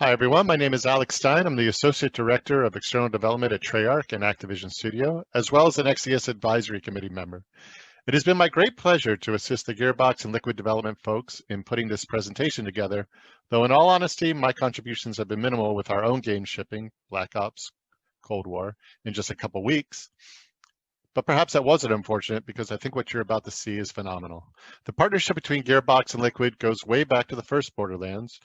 Hi, everyone. My name is Alex Stein. I'm the Associate Director of External Development at Treyarch and Activision Studio, as well as an XDS Advisory Committee member. It has been my great pleasure to assist the Gearbox and Liquid development folks in putting this presentation together, though in all honesty, my contributions have been minimal with our own game shipping, Black Ops, Cold War, in just a couple weeks. But perhaps that wasn't unfortunate because I think what you're about to see is phenomenal. The partnership between Gearbox and Liquid goes way back to the first Borderlands,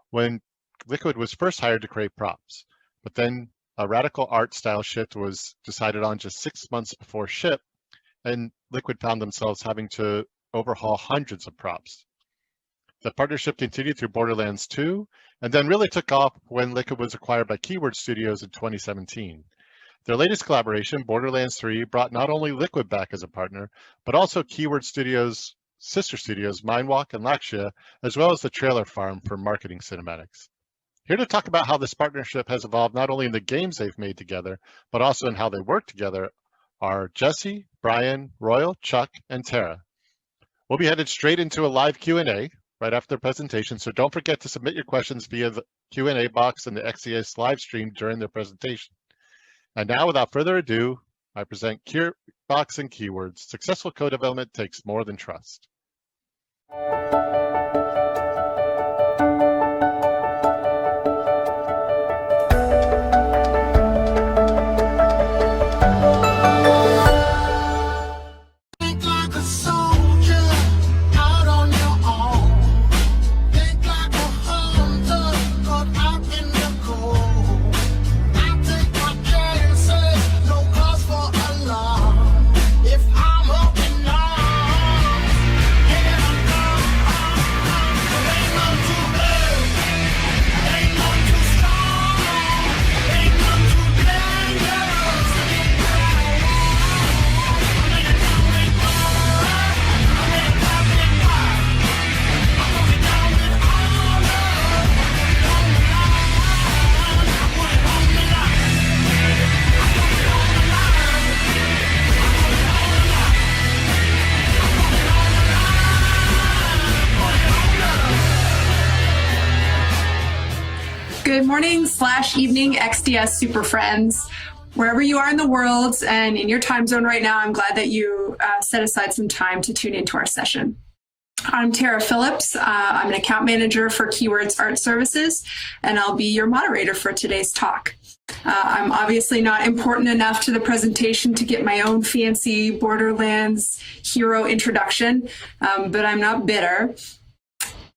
when Liquid was first hired to create props, but then a radical art style shift was decided on just 6 months before ship, and Liquid found themselves having to overhaul hundreds of props. The partnership continued through Borderlands 2, and then really took off when Liquid was acquired by Keyword Studios in 2017. Their latest collaboration, Borderlands 3, brought not only Liquid back as a partner, but also Keyword Studios' sister studios, Mindwalk and Lakshya, as well as the Trailer Farm for marketing cinematics. Here to talk about how this partnership has evolved not only in the games they've made together, but also in how they work together are Jesse, Brian, Royal, Chuck, and Tara. We'll be headed straight into a live Q&A right after the presentation, so don't forget to submit your questions via the Q&A box in the XDS live stream during their presentation. And now, without further ado, I present Gearbox and Keywords. Successful co-development takes more than trust. Good morning / evening, XDS super friends. Wherever you are in the world and in your time zone right now, I'm glad that you set aside some time to tune into our session. I'm Tara Phillips. I'm an account manager for Keywords Art Services, and I'll be your moderator for today's talk. I'm obviously not important enough to the presentation to get my own fancy Borderlands hero introduction, but I'm not bitter.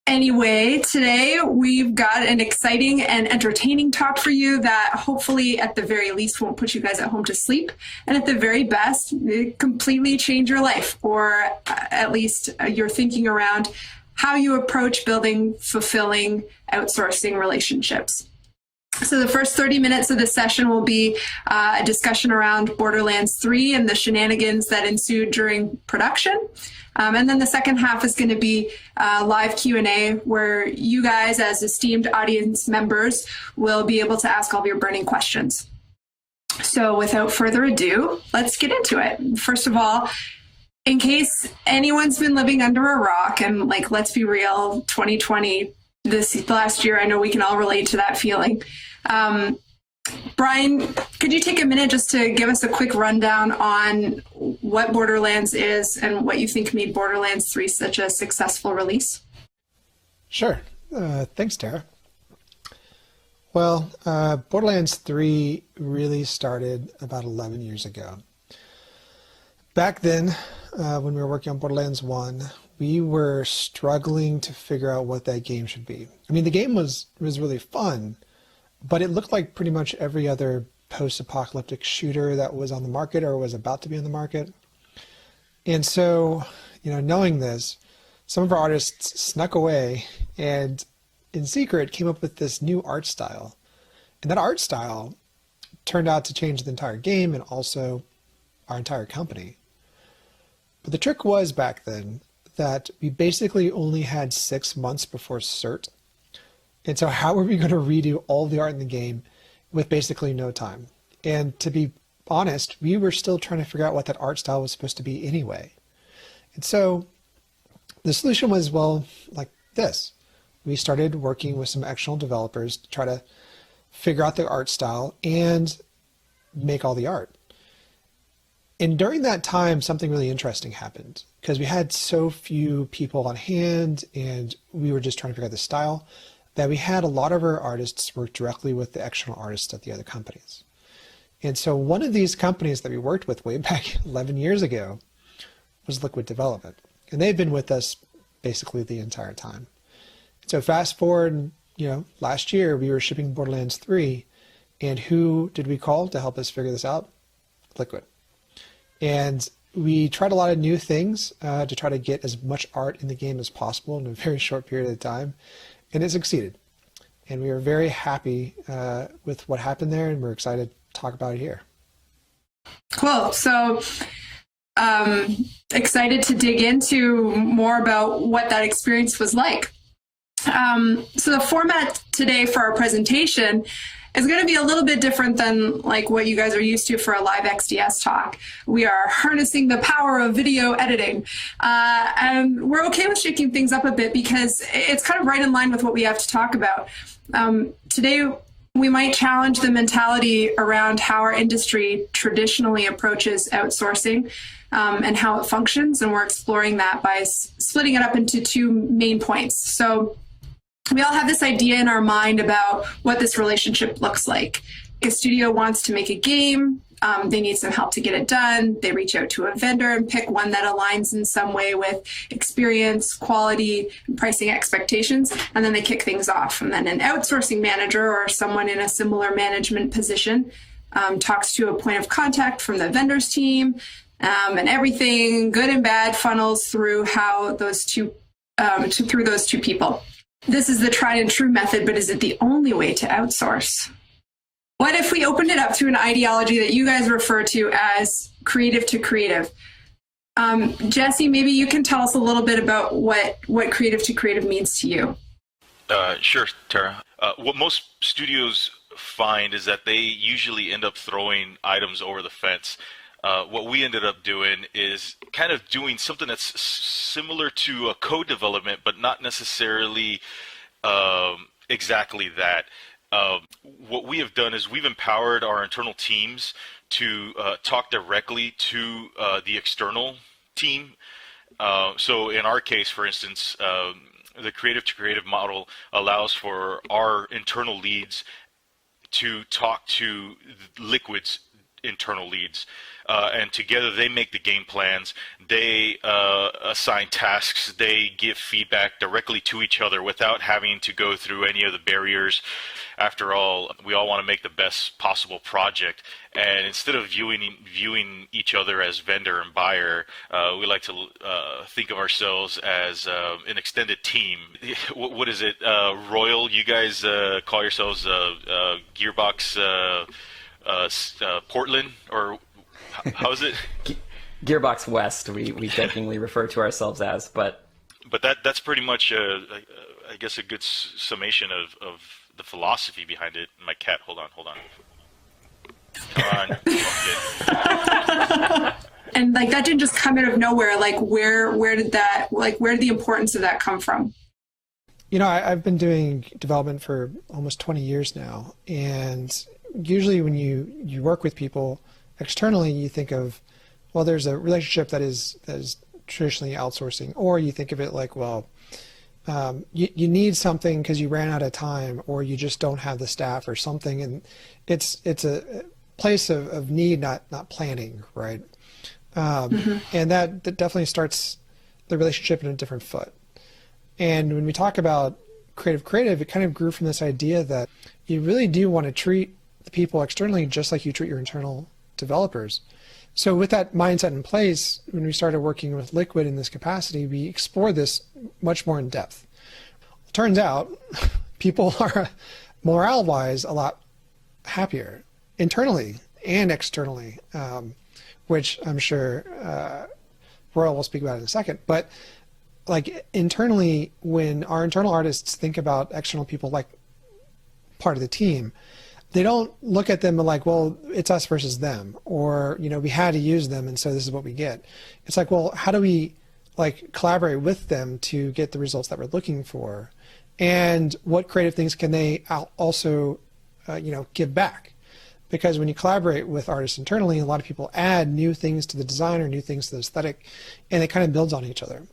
Anyway, today we've got an exciting and entertaining talk for you that hopefully at the very least won't put you guys at home to sleep, and at the very best completely change your life, or at least your thinking around how you approach building fulfilling outsourcing relationships. So the first 30 minutes of the session will be a discussion around Borderlands 3 and the shenanigans that ensued during production. And then the second half is going to be live Q&A, where you guys as esteemed audience members will be able to ask all of your burning questions. So without further ado, let's get into it. First of all, in case anyone's been living under a rock, and like, let's be real, 2020, this last year, I know we can all relate to that feeling. Brian, could you take a minute just to give us a quick rundown on what Borderlands is and what you think made Borderlands 3 such a successful release? Sure. Thanks, Tara. Well, Borderlands 3 really started about 11 years ago. Back then, when we were working on Borderlands 1, we were struggling to figure out what that game should be. I mean, the game was really fun, but it looked like pretty much every other post-apocalyptic shooter that was on the market or was about to be on the market. And so, knowing this, some of our artists snuck away and in secret came up with this new art style. And that art style turned out to change the entire game and also our entire company. But the trick was back then that we basically only had 6 months before cert. And so how were we going to redo all the art in the game with basically no time? And to be honest, we were still trying to figure out what that art style was supposed to be anyway. And so the solution was, well, like this. we started working with some external developers to try to figure out the art style and make all the art. And during that time, something really interesting happened because we had so few people on hand and we were just trying to figure out the style that we had a lot of our artists work directly with the external artists at the other companies. And so one of these companies that we worked with way back 11 years ago was Liquid Development. And they've been with us basically the entire time. So fast forward, last year we were shipping Borderlands 3, and who did we call to help us figure this out? Liquid. And we tried a lot of new things to try to get as much art in the game as possible in a very short period of time, and it succeeded. And we were very happy with what happened there, and we're excited to talk about it here. Cool. So excited to dig into more about what that experience was like. So the format today for our presentation is going to be a little bit different than like what you guys are used to for a live XDS talk. We are harnessing the power of video editing. And we're okay with shaking things up a bit because it's kind of right in line with what we have to talk about. Today, we might challenge the mentality around how our industry traditionally approaches outsourcing and how it functions. And we're exploring that by splitting it up into two main points. So we all have this idea in our mind about what this relationship looks like. A studio wants to make a game. They need some help to get it done. They reach out to a vendor and pick one that aligns in some way with experience, quality, and pricing expectations, and then they kick things off. And then an outsourcing manager or someone in a similar management position talks to a point of contact from the vendor's team, and everything good and bad funnels through those two people. This is the tried and true method, but is it the only way to outsource? What if we opened it up to an ideology that you guys refer to as creative to creative? Jesse, maybe you can tell us a little bit about what creative to creative means to you. Sure, Tara. What most studios find is that they usually end up throwing items over the fence. What we ended up doing is kind of doing something that's similar to code development, but not necessarily exactly that. What we have done is we've empowered our internal teams to talk directly to the external team. So in our case, for instance, the creative to creative model allows for our internal leads to talk to Liquid's internal leads. And together they make the game plans, they assign tasks, they give feedback directly to each other without having to go through any of the barriers. After all, we all want to make the best possible project, and instead of viewing each other as vendor and buyer, we like to think of ourselves as an extended team. What is it, Royal? You guys call yourselves Gearbox Portland, or how is it? Gearbox West, we jokingly refer to ourselves as, but that's pretty much, I guess, a good summation of the philosophy behind it. My cat, hold on. And like that didn't just come out of nowhere. Like where did the importance of that come from? I've been doing development for almost 20 years now, and usually when you work with people externally, you think of, well, there's a relationship that is traditionally outsourcing, or you think of it like, well, you need something because you ran out of time, or you just don't have the staff or something, and it's a place of need, not planning, right? And that definitely starts the relationship in a different foot. And when we talk about creative, it kind of grew from this idea that you really do want to treat the people externally just like you treat your internal developers. So with that mindset in place, when we started working with Liquid in this capacity, we explored this much more in depth. It turns out people are, morale-wise, a lot happier internally and externally, which I'm sure Royal will speak about in a second. But like internally, when our internal artists think about external people like part of the team, they don't look at them like, well, it's us versus them, or, we had to use them, and so this is what we get. It's like, well, how do we like collaborate with them to get the results that we're looking for? and what creative things can they also, give back. Because when you collaborate with artists internally, a lot of people add new things to the design or new things to the aesthetic, and it kind of builds on each other.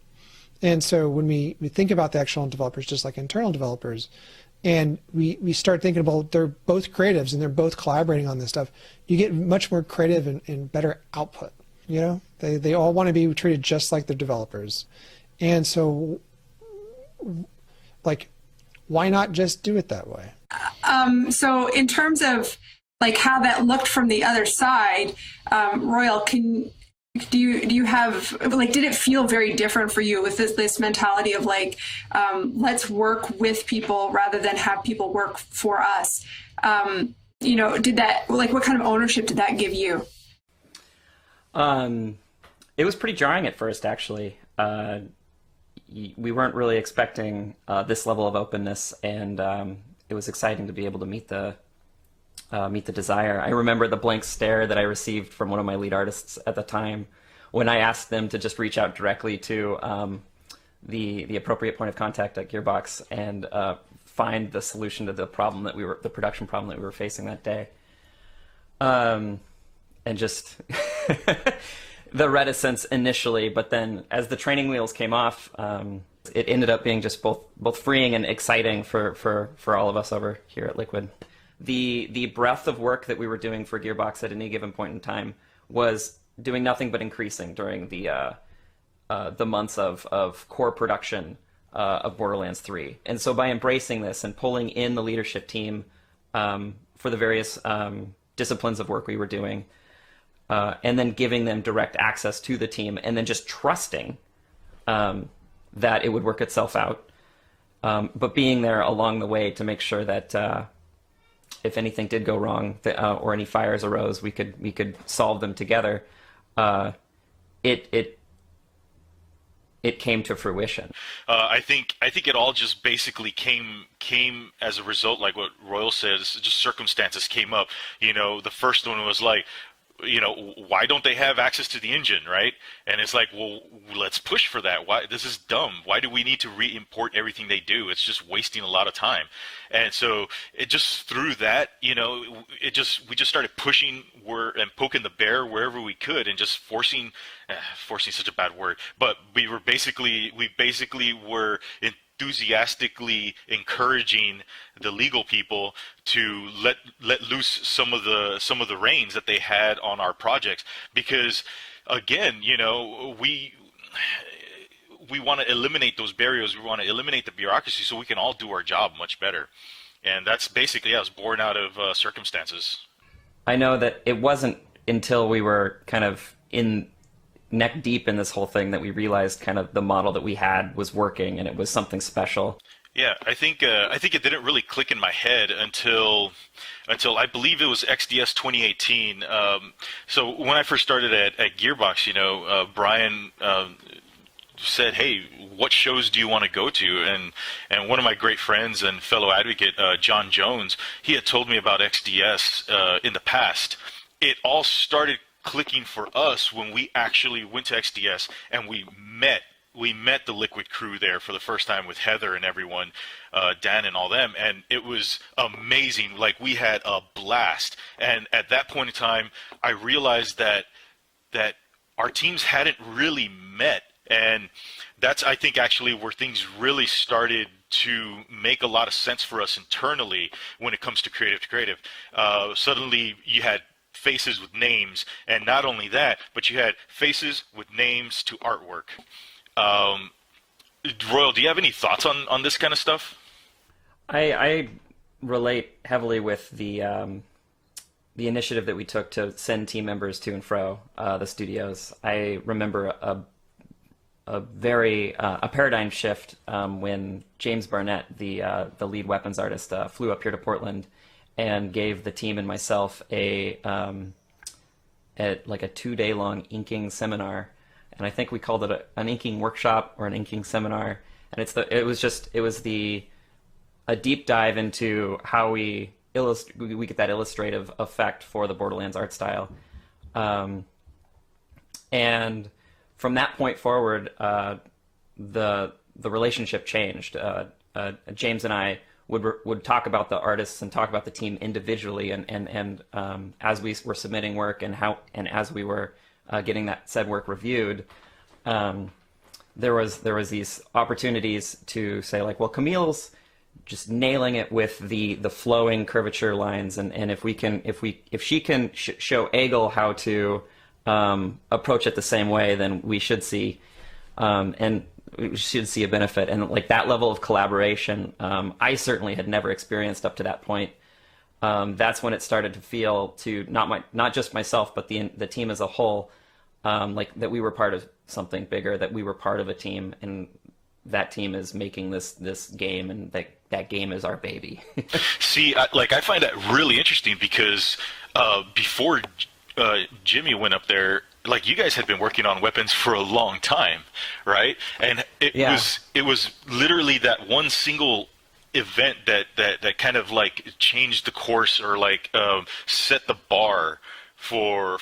And so when we think about the external developers just like internal developers, and we start thinking about they're both creatives and they're both collaborating on this stuff, you get much more creative and better output. They all want to be treated just like the developers. And so, why not just do it that way? So in terms of how that looked from the other side, Royal, do you have did it feel very different for you with this mentality of let's work with people rather than have people work for us? Did that what kind of ownership did that give you? It was pretty jarring at first, actually. We weren't really expecting this level of openness, and it was exciting to be able to meet the desire. I remember the blank stare that I received from one of my lead artists at the time when I asked them to just reach out directly to the appropriate point of contact at Gearbox and find the solution to the production problem that we were facing that day. And just the reticence initially, but then as the training wheels came off, it ended up being just both freeing and exciting for all of us over here at Liquid. The breadth of work that we were doing for Gearbox at any given point in time was doing nothing but increasing during the months of core production of Borderlands 3. And so by embracing this and pulling in the leadership team for the various disciplines of work we were doing, and then giving them direct access to the team, and then just trusting that it would work itself out, but being there along the way to make sure that if anything did go wrong or any fires arose, we could solve them together. It came to fruition. I think it all just basically came as a result, like what Royal says, just circumstances came up. The first one was why don't they have access to the engine, right? And it's well, let's push for that. Why? This is dumb. Why do we need to re-import everything they do? It's just wasting a lot of time. And so it just through that, we just started pushing and poking the bear wherever we could, and just forcing such a bad word, but we basically were enthusiastically encouraging the legal people to let loose some of the reins that they had on our projects, because again, we want to eliminate those barriers, we want to eliminate the bureaucracy so we can all do our job much better. And that's basically, it was born out of circumstances. I know that it wasn't until we were kind of in neck deep in this whole thing that we realized kind of the model that we had was working and it was something special. Yeah, I think it didn't really click in my head until I believe it was XDS 2018. So when I first started at Gearbox, Brian said, "Hey, what shows do you want to go to?" And one of my great friends and fellow advocate, John Jones, he had told me about XDS in the past. It all started clicking for us when we actually went to XDS and we met the Liquid crew there for the first time with Heather and everyone, Dan and all them, and it was amazing. We had a blast. And at that point in time, I realized that our teams hadn't really met, and that's, I think, actually where things really started to make a lot of sense for us internally when it comes to creative. Suddenly you had faces with names, and not only that, but you had faces with names to artwork. Royal, do you have any thoughts on this kind of stuff? I relate heavily with the initiative that we took to send team members to and fro the studios. I remember a paradigm shift when James Barnett, the lead weapons artist, flew up here to Portland and gave the team and myself a 2-day long inking seminar, and I think we called it an inking workshop or an inking seminar. And it was a deep dive into how we get that illustrative effect for the Borderlands art style, and from that point forward, the relationship changed. James and I would talk about the artists and talk about the team individually, and as we were submitting work and as we were getting that said work reviewed, there was these opportunities to say like, well, Camille's just nailing it with the flowing curvature lines, and if she can show Egil how to approach it the same way, then we should see a benefit. And like that level of collaboration, I certainly had never experienced up to that point. That's when it started to feel to not just myself, but the team as a whole, like that we were part of something bigger, that we were part of a team, and that team is making this game, and that game is our baby. See, I find that really interesting because before Jimmy went up there, like you guys had been working on weapons for a long time, right? And it was literally that one single event that kind of like changed the course, or like set the bar for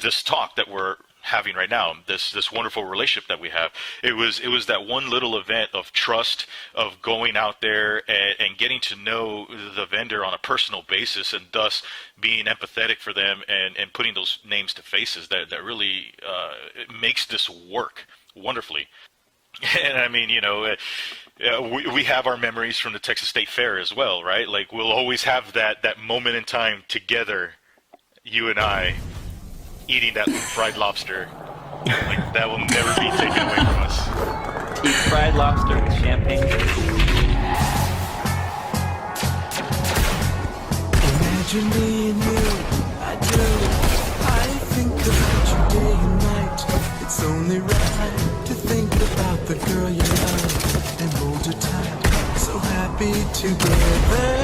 this talk that we're having right now, this wonderful relationship that we have. It was that one little event of trust, of going out there and getting to know the vendor on a personal basis, and thus being empathetic for them and putting those names to faces that really it makes this work wonderfully. And I mean, we have our memories from the Texas State Fair as well, right? Like we'll always have that moment in time together, you and I, eating that fried lobster. Like that will never be taken away from us. Eat fried lobster with champagne. Imagine me and you, I do. I think about you day and night. It's only right to think about the girl you love and hold her tight. So happy together.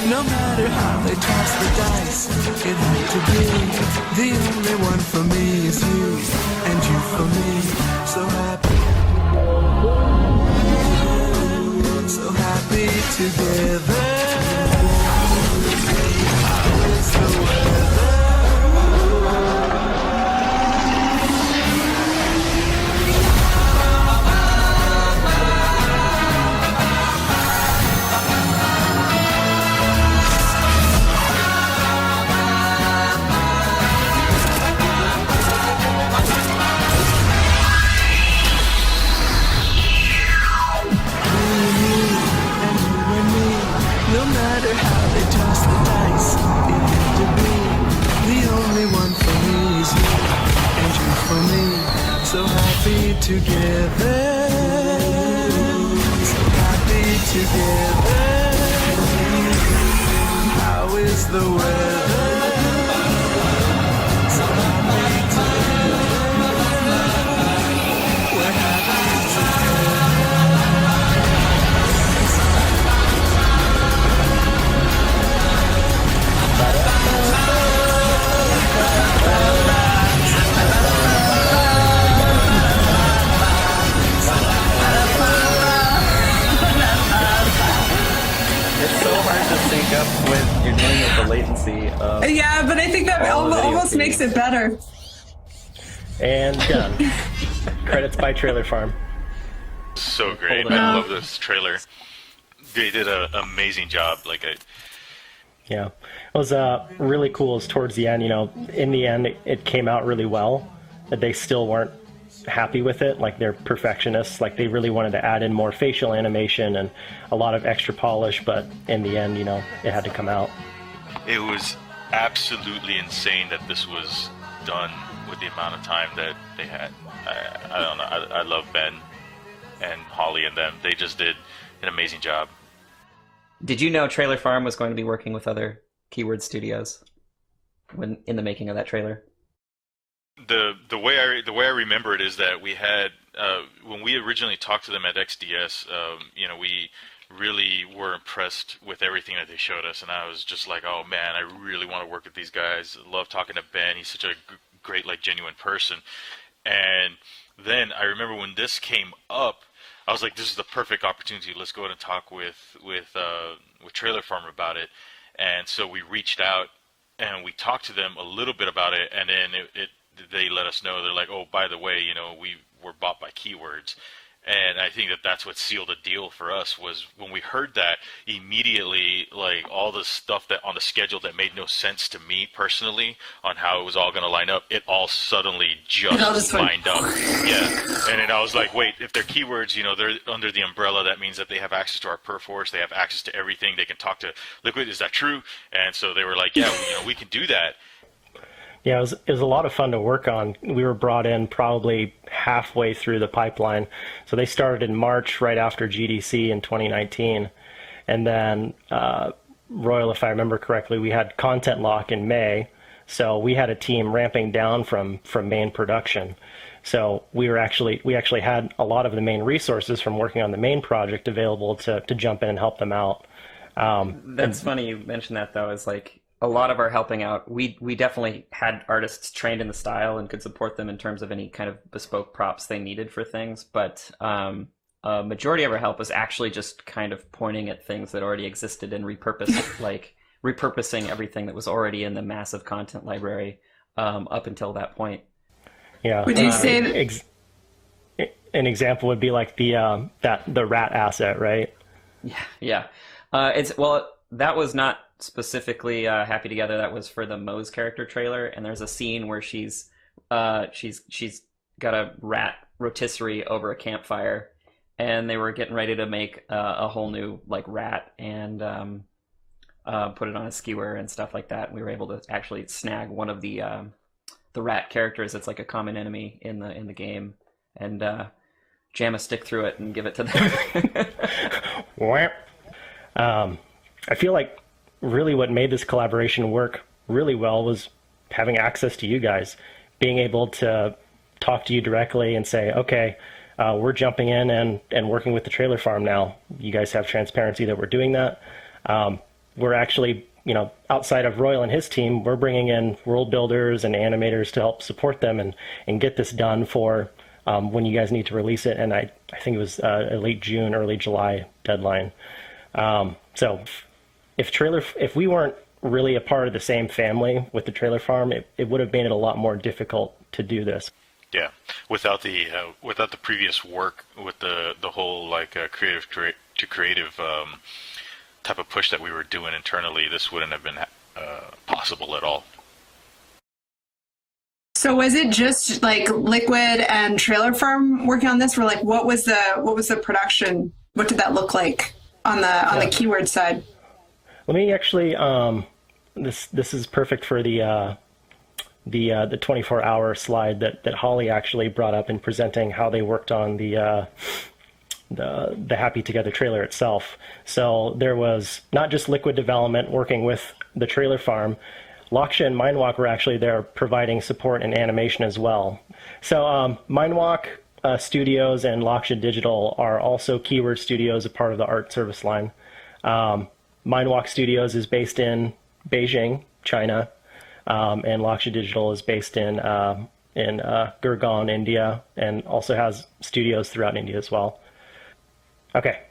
No matter how they toss the dice, it had to be. The only one for me is you, and you for me. So happy, so happy together. How is the weather? No matter how they toss the dice, it had to be. The only one for me is you, and you for me. So happy together, so happy together. How is the weather? So happy together. We're happy together. It's so hard to sync up when you're dealing with the latency of. Yeah, but I think that all the video almost feeds. makes it better. And done. Credits by Trailer Farm. So great. Hold it I up. love this trailer. They did an amazing job. Yeah. It was really cool is towards the end, in the end, it came out really well. That they still weren't happy with it. Like, they're perfectionists. Like, they really wanted to add in more facial animation and a lot of extra polish, but in the end, it had to come out. It was absolutely insane that this was done with the amount of time that they had. I don't know. I love Ben and Holly and them. They just did an amazing job. Did you know Trailer Farm was going to be working with other Keyword studios when in the making of that trailer? The way I remember it is that we had when we originally talked to them at XDS, we really were impressed with everything that they showed us, and I was just like, oh man, I really want to work with these guys. I love talking to Ben. He's such a great, like genuine person. And then I remember when this came up, I was like, this is the perfect opportunity. Let's go ahead and talk with Trailer Farm about it. And so we reached out and we talked to them a little bit about it, and then they let us know. They're like, oh, by the way, we were bought by Keywords. And I think that's what sealed the deal for us, was when we heard that, immediately, like, all the stuff that on the schedule that made no sense to me personally on how it was all going to line up, it all suddenly just lined up. Yeah. And then I was like, wait, if they're Keywords, they're under the umbrella, that means that they have access to our Perforce, they have access to everything, they can talk to Liquid, is that true? And so they were like, yeah, we can do that. Yeah, it was a lot of fun to work on. We were brought in probably halfway through the pipeline. So they started in March, right after GDC in 2019. And then, Royal, if I remember correctly, we had content lock in May. So we had a team ramping down from main production. So we actually had a lot of the main resources from working on the main project available to jump in and help them out. That's funny you mentioned that, though, is like, a lot of our helping out, we definitely had artists trained in the style and could support them in terms of any kind of bespoke props they needed for things. But a majority of our help was actually just kind of pointing at things that already existed and repurposing everything that was already in the massive content library up until that point. Yeah. Would you say that an example would be like the rat asset, right? Yeah. That was not specifically Happy Together. That was for the Moe's character trailer, and there's a scene where she's got a rat rotisserie over a campfire, and they were getting ready to make a whole new like rat and put it on a skewer and stuff like that. We were able to actually snag one of the rat characters that's like a common enemy in the game, and jam a stick through it and give it to them. I feel like really what made this collaboration work really well was having access to you guys, being able to talk to you directly and say, okay, we're jumping in and working with the Trailer Farm now. You guys have transparency that we're doing that. We're actually, outside of Royal and his team, we're bringing in world builders and animators to help support them and get this done for when you guys need to release it. And I think it was a late June, early July deadline. So if we weren't really a part of the same family with the Trailer Farm, it would have made it a lot more difficult to do this. Yeah, without the previous work with the whole like creative type of push that we were doing internally, this wouldn't have been possible at all. So was it just like Liquid and Trailer Farm working on this? Or like what was the production? What did that look like on the Keyword side? Let me actually this is perfect for the 24-hour slide that Holly actually brought up in presenting how they worked on the Happy Together trailer itself. So there was not just Liquid development working with the Trailer Farm. Laksha and Mindwalk were actually there providing support and animation as well. So Mindwalk Studios and Laksha Digital are also Keyword Studios, a part of the art service line. Mindwalk Studios is based in Beijing, China, and Laksha Digital is based in Gurgaon, India, and also has studios throughout India as well. Okay,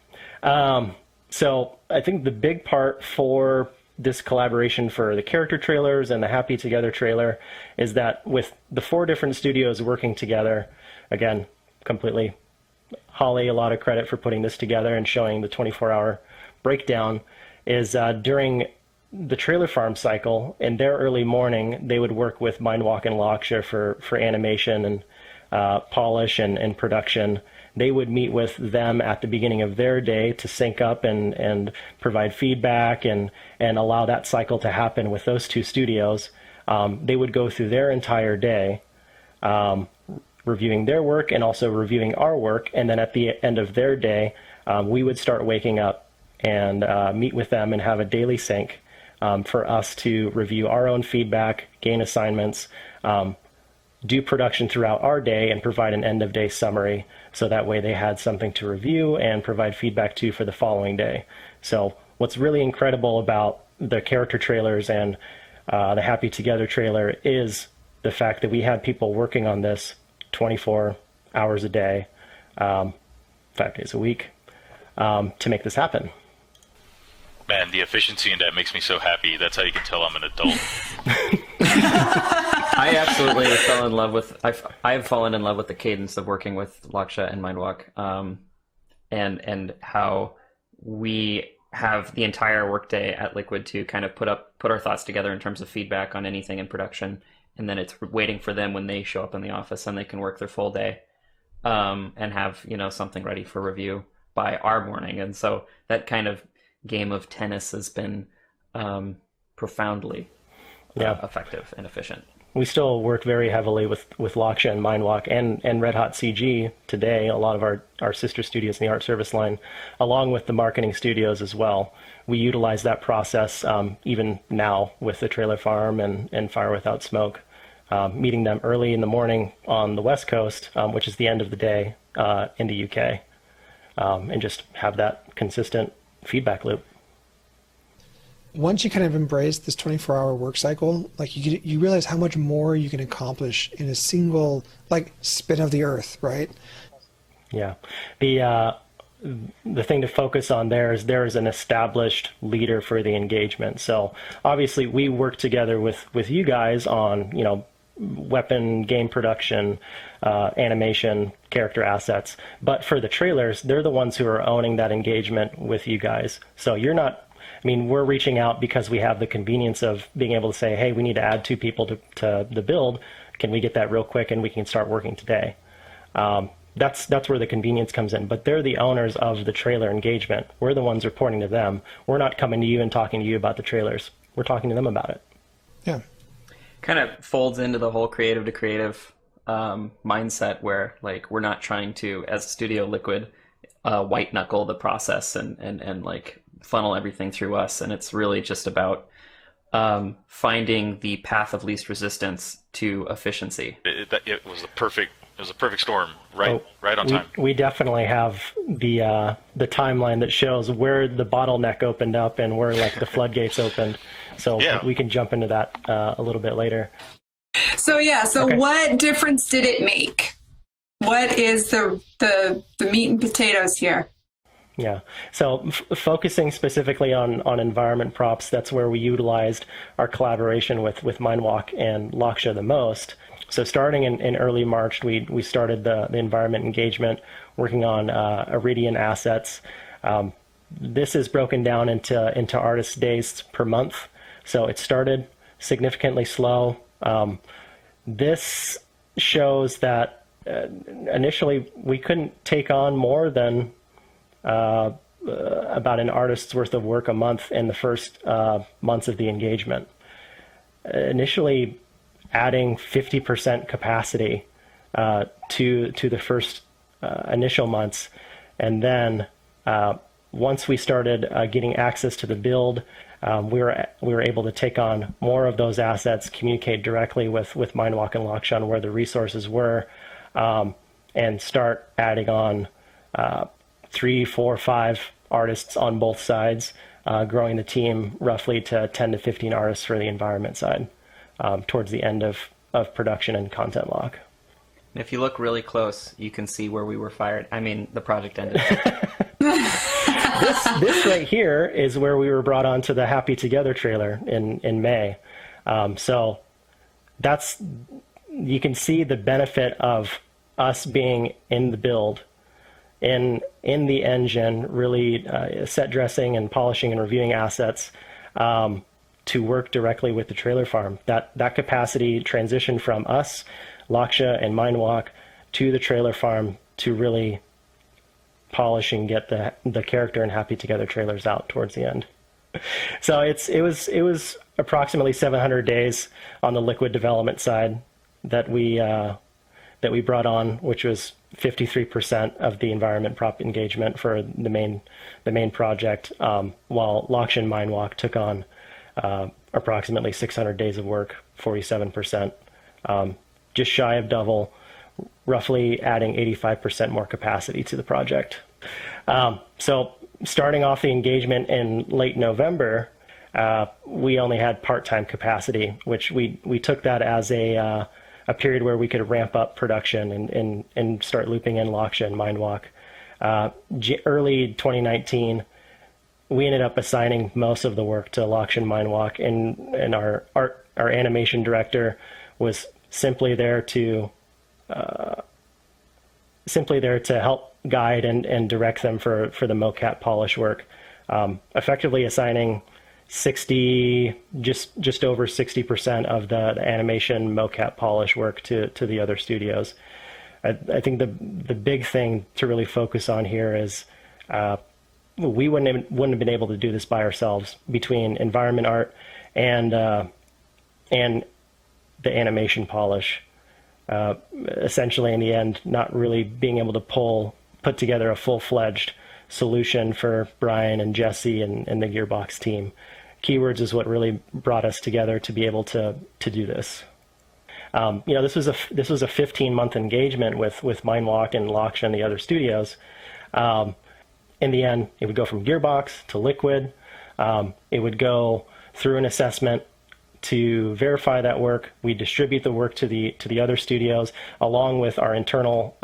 so I think the big part for this collaboration for the character trailers and the Happy Together trailer is that with the 4 different studios working together, again, completely, Holly, a lot of credit for putting this together and showing the 24-hour breakdown, is during the Trailer Farm cycle, in their early morning, they would work with Mindwalk and Laksha for animation and polish and production. They would meet with them at the beginning of their day to sync up and provide feedback and allow that cycle to happen with those 2 studios. They would go through their entire day reviewing their work and also reviewing our work, and then at the end of their day, we would start waking up and meet with them and have a daily sync for us to review our own feedback, gain assignments, do production throughout our day, and provide an end-of-day summary, so that way they had something to review and provide feedback to for the following day. So what's really incredible about the character trailers and the Happy Together trailer is the fact that we had people working on this 24 hours a day, 5 days a week, to make this happen. Man, the efficiency in that makes me so happy. That's how you can tell I'm an adult. I absolutely fell in love with. I've fallen in love with the cadence of working with Laksha and Mindwalk, and how we have the entire workday at Liquid to kind of put our thoughts together in terms of feedback on anything in production, and then it's waiting for them when they show up in the office and they can work their full day, and have something ready for review by our morning. And so that kind of game of tennis has been profoundly effective and efficient. We still work very heavily with Laksha and Mindwalk and Red Hot CG today, a lot of our sister studios in the art service line, along with the marketing studios as well. We utilize that process even now with the Trailer Farm and Fire Without Smoke, meeting them early in the morning on the West Coast, which is the end of the day in the UK, and just have that consistent feedback loop. Once you kind of embrace this 24-hour work cycle, like you realize how much more you can accomplish in a single spin of the earth, right? Yeah. The thing to focus on there is an established leader for the engagement. So obviously we work together with you guys on, weapon, game production, animation, character assets. But for the trailers, they're the ones who are owning that engagement with you guys. So we're reaching out because we have the convenience of being able to say, hey, we need to add 2 people to the build. Can we get that real quick and we can start working today? That's where the convenience comes in. But they're the owners of the trailer engagement. We're the ones reporting to them. We're not coming to you and talking to you about the trailers. We're talking to them about it. Yeah. Kind of folds into the whole creative to creative mindset where we're not trying to, as a studio Liquid, white knuckle the process and funnel everything through us, and it's really just about finding the path of least resistance to efficiency. It was a perfect storm, right on time. We definitely have the timeline that shows where the bottleneck opened up and where the floodgates opened. So we can jump into that a little bit later. So okay. What difference did it make? What is the meat and potatoes here? Yeah, so focusing specifically on environment props, that's where we utilized our collaboration with Mindwalk and Laksha the most. So starting in early March, we started the environment engagement, working on Iridian assets. This is broken down into artist days per month. So it started significantly slow. This shows that initially we couldn't take on more than about an artist's worth of work a month in the first months of the engagement. Initially adding 50% capacity to the first initial months, and then once we started getting access to the build, we were able to take on more of those assets, communicate directly with Mindwalk and Laksha on where the resources were, and start adding on 3, 4, 5 artists on both sides, growing the team roughly to 10 to 15 artists for the environment side towards the end of production and content lock. If you look really close, you can see where we were fired. The project ended. This right here is where we were brought on to the Happy Together trailer in May. So you can see the benefit of us being in the build, in the engine, really set dressing and polishing and reviewing assets to work directly with the trailer farm. That capacity transition from us, Laksha and Mindwalk, to the trailer farm to really polish and get the character and Happy Together trailers out towards the end. So it was approximately 700 days on the Liquid development side that we brought on, which was 53% of the environment prop engagement for the main project, while Laksha and Mindwalk took on approximately 600 days of work, 47%, just shy of double, roughly adding 85% more capacity to the project. So starting off the engagement in late November, we only had part-time capacity, which we took that as a period where we could ramp up production and start looping in Loksha and Mindwalk. Early 2019, we ended up assigning most of the work to Loksha and Mindwalk, and our animation director was simply there to help guide and direct them for the mocap polish work, effectively assigning just over 60% of the animation mocap polish work to the other studios. I think the big thing to really focus on here is we wouldn't have been able to do this by ourselves between environment art and the animation polish. Essentially, in the end, not really being able to put together a full-fledged solution for Brian and Jesse and the Gearbox team. Keywords is what really brought us together to be able to do this. This was a 15-month engagement with Mindwalk and Loksha and the other studios. In the end, it would go from Gearbox to Liquid. It would go through an assessment to verify that work. We distribute the work to the other studios, along with our internal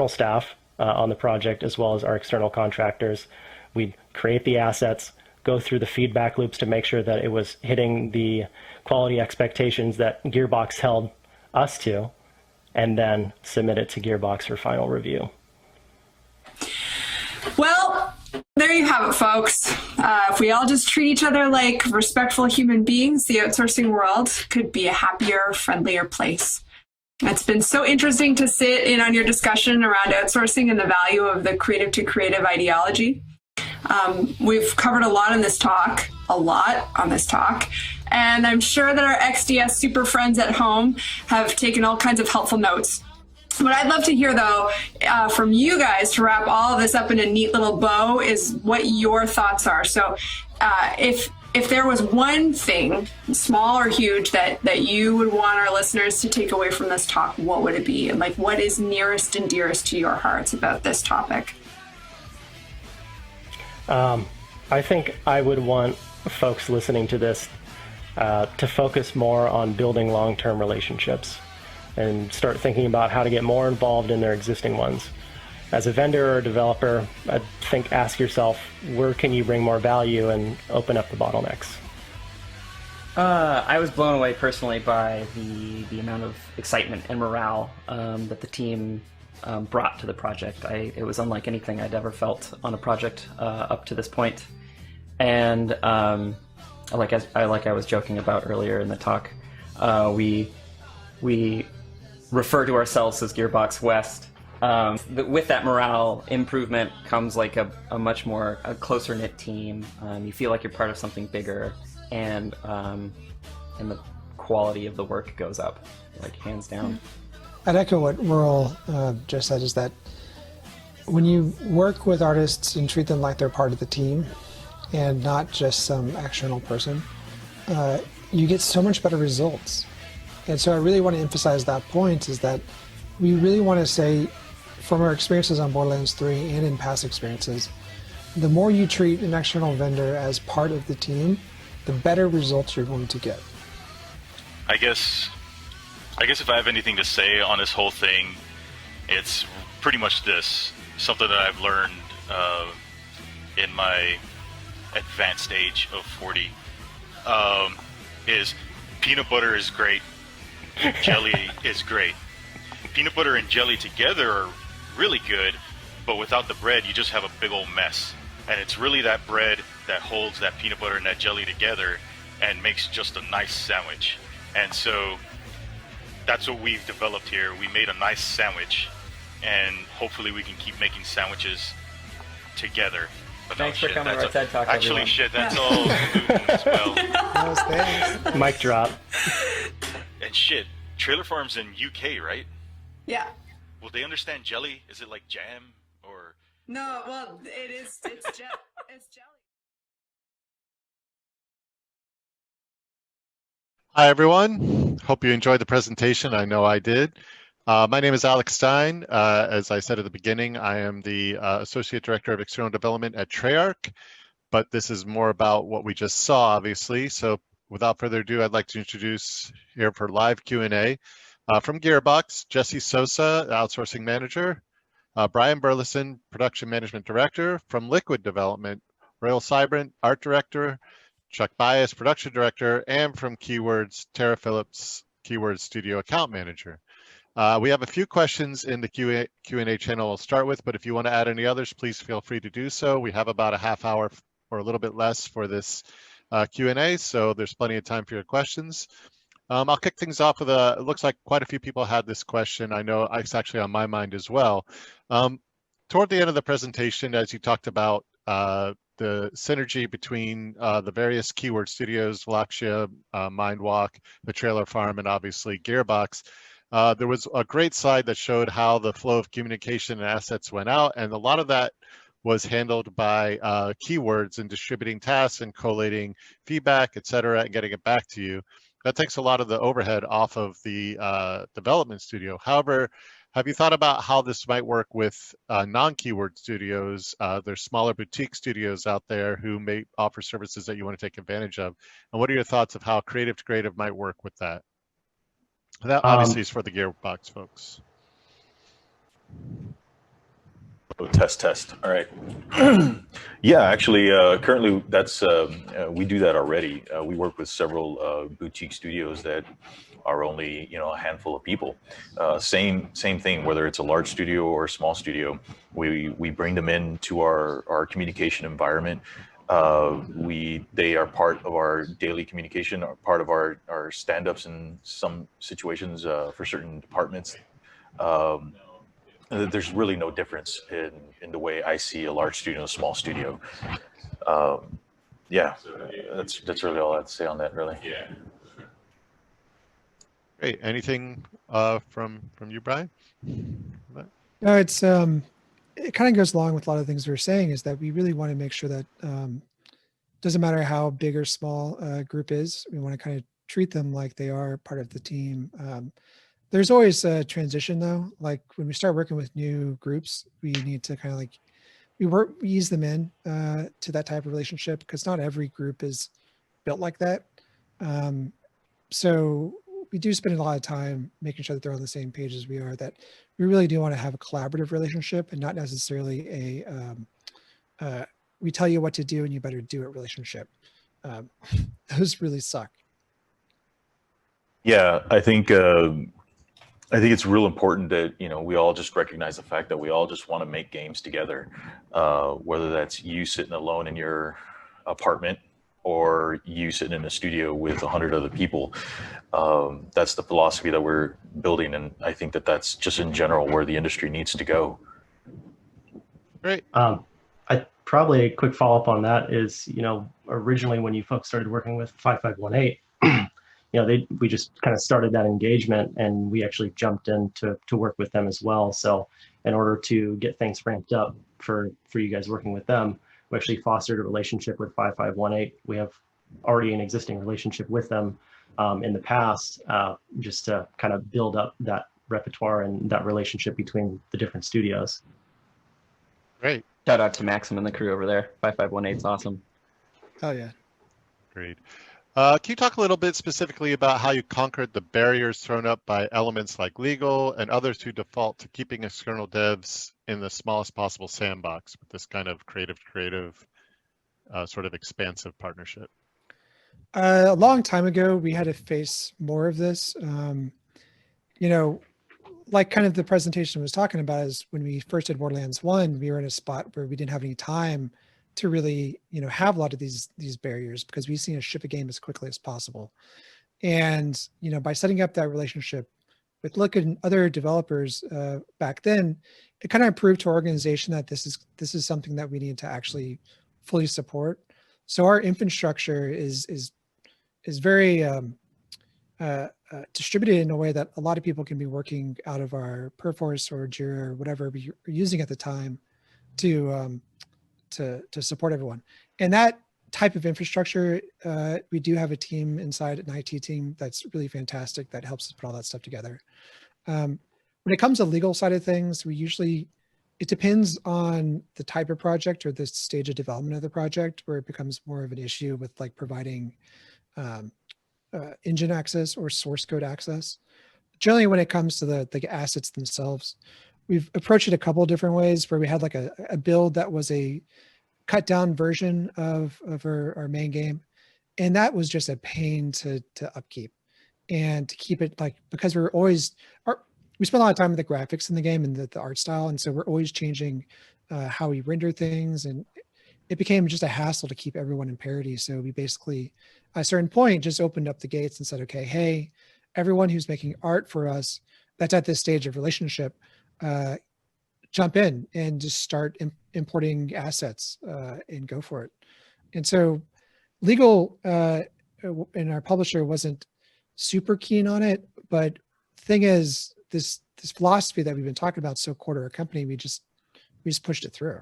staff on the project, as well as our external contractors. We'd create the assets, go through the feedback loops to make sure that it was hitting the quality expectations that Gearbox held us to, and then submit it to Gearbox for final review. Well, there you have it, folks. If we all just treat each other like respectful human beings, the outsourcing world could be a happier, friendlier place. It's been so interesting to sit in on your discussion around outsourcing and the value of the creative to creative ideology. We've covered a lot on this talk, and I'm sure that our XDS super friends at home have taken all kinds of helpful notes. What I'd love to hear, though, from you guys to wrap all of this up in a neat little bow is what your thoughts are. So if there was one thing, small or huge, that you would want our listeners to take away from this talk, what would it be? And like, what is nearest and dearest to your hearts about this topic? I think I would want folks listening to this to focus more on building long-term relationships and start thinking about how to get more involved in their existing ones. As a vendor or a developer, I think ask yourself, where can you bring more value and open up the bottlenecks? I was blown away personally by the amount of excitement and morale that the team brought to the project. It was unlike anything I'd ever felt on a project up to this point. And like I was joking about earlier in the talk, we refer to ourselves as Gearbox West. With that morale improvement comes like a much more closer knit team. You feel like you're part of something bigger, and the quality of the work goes up, like hands down. I'd echo what Merle just said, is that when you work with artists and treat them like they're part of the team and not just some external person, you get so much better results. And so I really want to emphasize that point, is that we really want to say, from our experiences on Borderlands 3 and in past experiences, the more you treat an external vendor as part of the team, the better results you're going to get. I guess if I have anything to say on this whole thing, it's pretty much this. Something that I've learned in my advanced age of 40 is peanut butter is great, jelly is great. Peanut butter and jelly together are really good, but without the bread, you just have a big old mess. And it's really that bread that holds that peanut butter and that jelly together and makes just a nice sandwich. And so that's what we've developed here. We made a nice sandwich, and hopefully we can keep making sandwiches together. But Thanks for coming to our TED Talk, actually, everyone. shit, that's all gluten as well. Those things. Mic drop. And shit, Trailer Farm's in UK, right? Yeah. Will they understand jelly? Is it like jam or? No, well, it's jelly. Hi, everyone. Hope you enjoyed the presentation. I know I did. My name is Alex Stein. As I said at the beginning, I am the Associate Director of External Development at Treyarch. but this is more about what we just saw, obviously. So without further ado, I'd like to introduce here for live Q&A from Gearbox, Jesse Sosa, outsourcing manager, Brian Burleson, production management director, from Liquid Development, Royal Cybrant, art director, Chuck Bias, production director, and from Keywords, Tara Phillips, Keywords studio account manager. We have a few questions in the Q&A channel we'll start with, but if you want to add any others, please feel free to do so. We have about a half hour or a little bit less for this Q&A, so there's plenty of time for your questions. I'll kick things off with it looks like quite a few people had this question. I know it's actually on my mind as well. Toward the end of the presentation, as you talked about the synergy between the various keyword studios, Lakshya, Mindwalk, the Trailer Farm, and obviously Gearbox, there was a great slide that showed how the flow of communication and assets went out, and a lot of that was handled by keywords and distributing tasks and collating feedback, et cetera, and getting it back to you. That takes a lot of the overhead off of the development studio. However, have you thought about how this might work with non-keyword studios? There's smaller boutique studios out there who may offer services that you want to take advantage of. And what are your thoughts of how creative to creative might work with that? That obviously is for the Gearbox folks. Oh, test. All right. Yeah, actually, currently that's we do that already. We work with several boutique studios that are only a handful of people. Same thing, whether it's a large studio or a small studio. We bring them into our communication environment. They are part of our daily communication, are part of our stand-ups in some situations for certain departments. There's really no difference in the way I see a large studio and a small studio. Yeah, that's really all I have to say on that, really. Yeah. Great. Anything from you, Brian? No, it's it kind of goes along with a lot of things we're saying, is that we really want to make sure that doesn't matter how big or small a group is, we want to kind of treat them like they are part of the team. There's always a transition though. Like when we start working with new groups, we need to kind of like, we ease them in to that type of relationship, because not every group is built like that. So we do spend a lot of time making sure that they're on the same page as we are, that we really do want to have a collaborative relationship and not necessarily a, we tell you what to do and you better do it relationship. Those really suck. Yeah, I think it's real important that we all just recognize the fact that we all just want to make games together, whether that's you sitting alone in your apartment or you sitting in a studio with 100 other people. That's the philosophy that we're building, and I think that that's just in general where the industry needs to go. Great. Probably a quick follow-up on that is, originally when you folks started working with 5518, we just kind of started that engagement, and we actually jumped in to work with them as well. So in order to get things ramped up for you guys working with them, we actually fostered a relationship with 5518. We have already an existing relationship with them in the past, just to kind of build up that repertoire and that relationship between the different studios. Great. Shout out to Maxim and the crew over there. 5518 is awesome. Oh yeah. Great. Can you talk a little bit specifically about how you conquered the barriers thrown up by elements like legal and others who default to keeping external devs in the smallest possible sandbox with this kind of creative sort of expansive partnership? A long time ago, we had to face more of this. Like kind of the presentation was talking about, is when we first did Borderlands 1, we were in a spot where we didn't have any time to really, have a lot of these barriers, because we've seen to ship a game as quickly as possible. And, by setting up that relationship with Liquid and other developers back then, it kind of proved to our organization that this is something that we need to actually fully support. So our infrastructure is very distributed in a way that a lot of people can be working out of our Perforce or Jira or whatever we were using at the time to support everyone. And that type of infrastructure, we do have a team inside, an IT team that's really fantastic that helps us put all that stuff together. When it comes to legal side of things, we usually it depends on the type of project or the stage of development of the project, where it becomes more of an issue with like providing um, engine access or source code access. Generally, when it comes to the assets themselves, we've approached it a couple of different ways, where we had like a build that was a cut down version of our main game. And that was just a pain to upkeep and to keep it, like, because we're always, we spend a lot of time with the graphics in the game and the art style. And so we're always changing how we render things. And it became just a hassle to keep everyone in parity. So we basically, at a certain point, just opened up the gates and said, okay, hey, everyone who's making art for us that's at this stage of relationship, jump in and just start importing assets and go for it. And so legal and our publisher wasn't super keen on it, but thing is, this philosophy that we've been talking about so core to our company, we just pushed it through.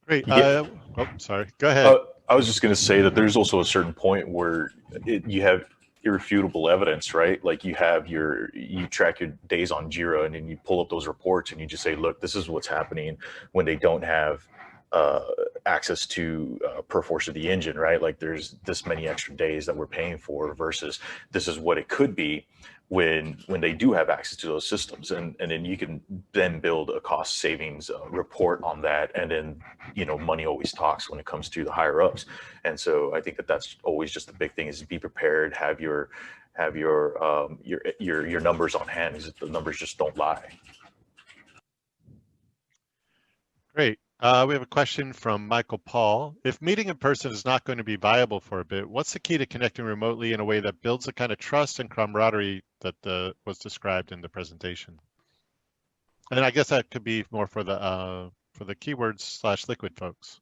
Great. Yeah. Oh, sorry. Go ahead. I was just going to say that there's also a certain point where you have irrefutable evidence, right? Like you track your days on Jira, and then you pull up those reports and you just say, look, this is what's happening when they don't have access to Perforce of the engine, right? Like there's this many extra days that we're paying for versus this is what it could be when they do have access to those systems, and then you can then build a cost savings report on that, and then money always talks when it comes to the higher ups. And so I think that's always just the big thing, is be prepared, have your numbers on hand, because the numbers just don't lie. Great. We have a question from Michael Paul. If meeting in person is not going to be viable for a bit, what's the key to connecting remotely in a way that builds the kind of trust and camaraderie that was described in the presentation? And I guess that could be more for the keywords / liquid folks.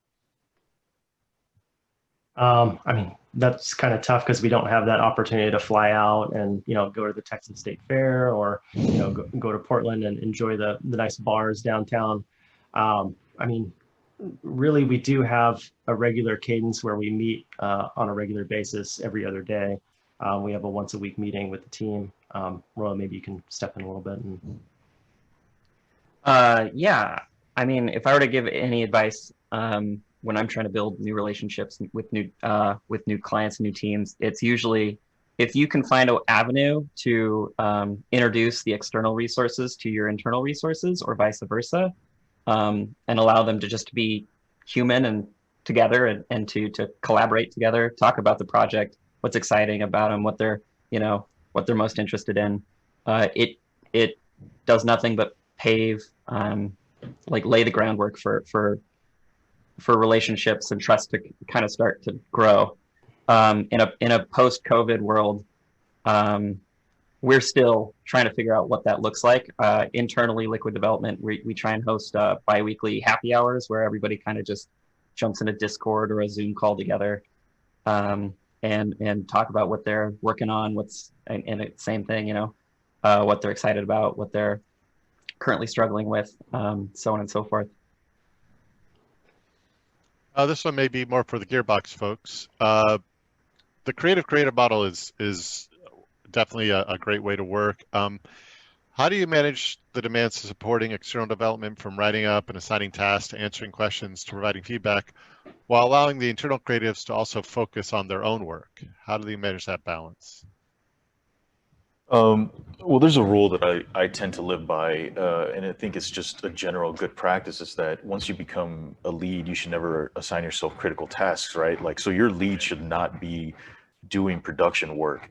I mean, that's kind of tough because we don't have that opportunity to fly out and go to the Texas State Fair, or go to Portland and enjoy the nice bars downtown. I mean, really, we do have a regular cadence where we meet on a regular basis every other day. We have a once a week meeting with the team. Roy, maybe you can step in a little bit. Yeah, I mean, if I were to give any advice when I'm trying to build new relationships with new clients, new teams, it's usually, if you can find an avenue to introduce the external resources to your internal resources, or vice versa, and allow them to just be human and together, and to collaborate together, talk about the project, what's exciting about them, what they're most interested in. It does nothing but pave, lay the groundwork for relationships and trust to kind of start to grow. In a post-COVID world, we're still trying to figure out what that looks like. Internally, Liquid Development, we try and host bi-weekly happy hours where everybody kind of just jumps in a Discord or a Zoom call together, and talk about what they're working on, and same thing, what they're excited about, what they're currently struggling with, so on and so forth. This one may be more for the Gearbox folks. The creative model is definitely a great way to work. How do you manage the demands to supporting external development, from writing up and assigning tasks to answering questions to providing feedback, while allowing the internal creatives to also focus on their own work? How do you manage that balance? Well, there's a rule that I tend to live by, and I think it's just a general good practice, is that once you become a lead, you should never assign yourself critical tasks, right? Like, so your lead should not be doing production work.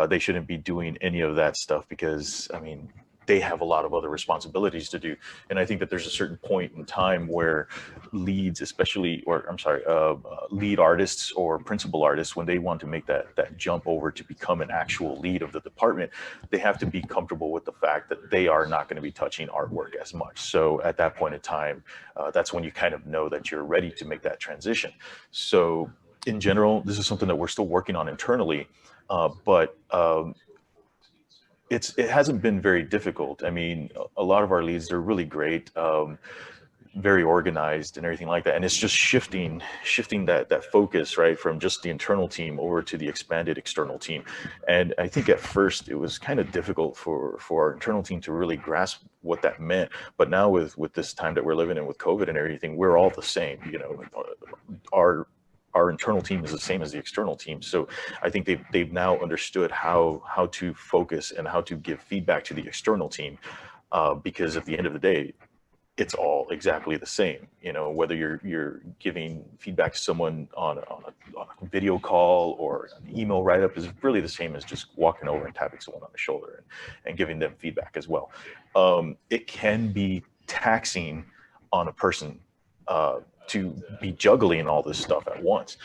They shouldn't be doing any of that stuff, because, I mean, they have a lot of other responsibilities to do. And I think that there's a certain point in time where leads, especially, lead artists or principal artists, when they want to make that jump over to become an actual lead of the department, they have to be comfortable with the fact that they are not going to be touching artwork as much. So at that point in time, that's when you kind of know that you're ready to make that transition. So in general, this is something that we're still working on internally, but it hasn't been very difficult. I mean, a lot of our leads are really great. very organized and everything like that. And it's just shifting that focus, right, from just the internal team over to the expanded external team. And I think at first it was kind of difficult for our internal team to really grasp what that meant. But now with this time that we're living in with COVID and everything, we're all the same. You know, our internal team is the same as the external team. So I think they've now understood how to focus and how to give feedback to the external team, because at the end of the day, it's all exactly the same. You know, whether you're giving feedback to someone on a video call or an email write-up is really the same as just walking over and tapping someone on the shoulder and giving them feedback as well. It can be taxing on a person to be juggling all this stuff at once,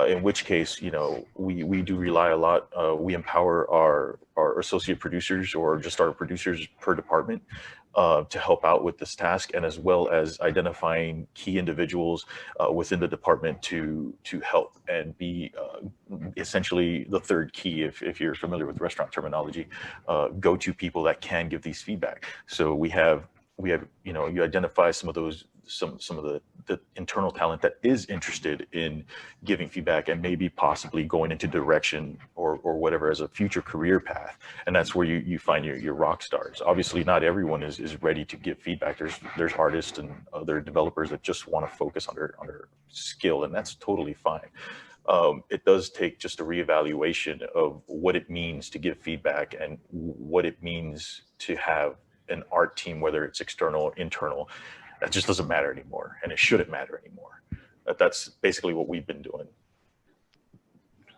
in which case, you know, we do rely a lot. We empower our associate producers or just our producers per department to help out with this task, and as well as identifying key individuals within the department to help and be essentially the third key, if you're familiar with restaurant terminology, go-to people that can give these feedback. So we have, you know, you identify some of those, some of the internal talent that is interested in giving feedback and maybe possibly going into direction or whatever as a future career path. And that's where you find your rock stars. Obviously not everyone is ready to give feedback. There's artists and other developers that just want to focus on their skill, and that's totally fine. It does take just a reevaluation of what it means to give feedback and what it means to have an art team, whether it's external or internal. That just doesn't matter anymore, and it shouldn't matter anymore. That's basically what we've been doing.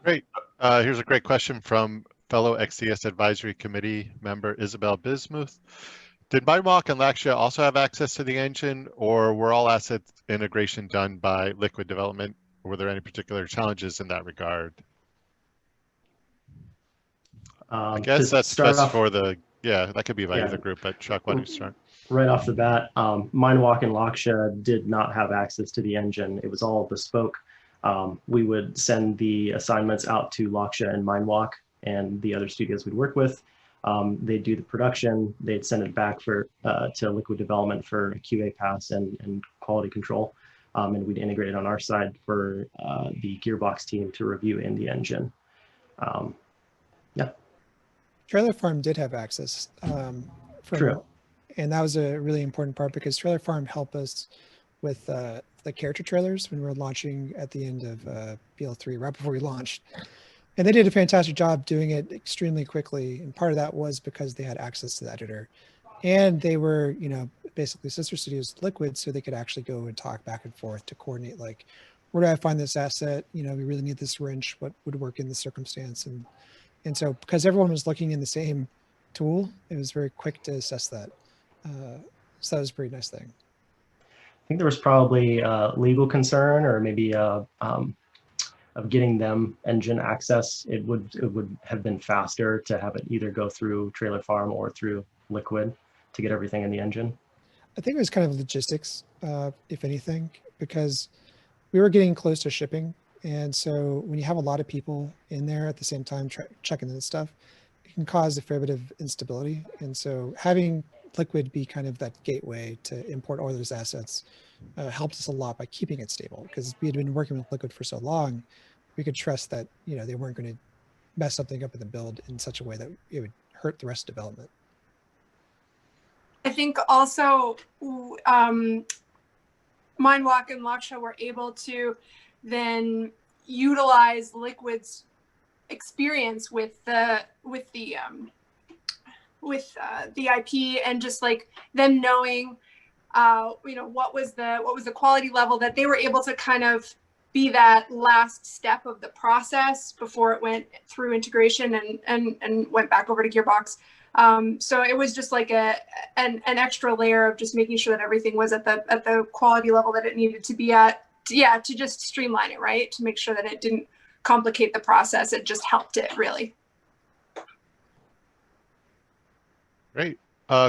Great. Here's a great question from fellow XDS Advisory Committee member Isabel Bismuth. Did Mindwalk and Laxia also have access to the engine, or were all asset integration done by Liquid Development? Or were there any particular challenges in that regard? I guess that's best for the, that could be by either group, but Chuck, why don't you start? Right off the bat, Mindwalk and Laksha did not have access to the engine. It was all bespoke. We would send the assignments out to Laksha and Mindwalk and the other studios we'd work with. They'd do the production. They'd send it back to Liquid Development for a QA pass and quality control. And we'd integrate it on our side for the Gearbox team to review in the engine. Trailer Farm did have access. True. And that was a really important part because Trailer Farm helped us with the character trailers when we were launching at the end of BL3, right before we launched. And they did a fantastic job doing it extremely quickly. And part of that was because they had access to the editor. And they were, you know, basically sister studios to Liquid, so they could actually go and talk back and forth to coordinate, like, where do I find this asset? You know, we really need this wrench. What would work in this circumstance? And so because everyone was looking in the same tool, it was very quick to assess that. So that was a pretty nice thing. I think there was probably a legal concern or maybe of getting them engine access. It would have been faster to have it either go through Trailer Farm or through Liquid to get everything in the engine. I think it was kind of logistics, if anything, because we were getting close to shipping. And so when you have a lot of people in there at the same time checking this stuff, it can cause a fair bit of instability. And so having Liquid be kind of that gateway to import all those assets helped us a lot by keeping it stable, because we had been working with Liquid for so long, we could trust that, you know, they weren't going to mess something up in the build in such a way that it would hurt the rest of development. I think also Mindwalk and Laksha were able to then utilize Liquid's experience with the IP, and just like them knowing, you know, what was the quality level that they were able to kind of be that last step of the process before it went through integration and went back over to Gearbox. So it was just like an extra layer of just making sure that everything was at the quality level that it needed to be at. To just streamline it, right? To make sure that it didn't complicate the process. It just helped it, really. Great.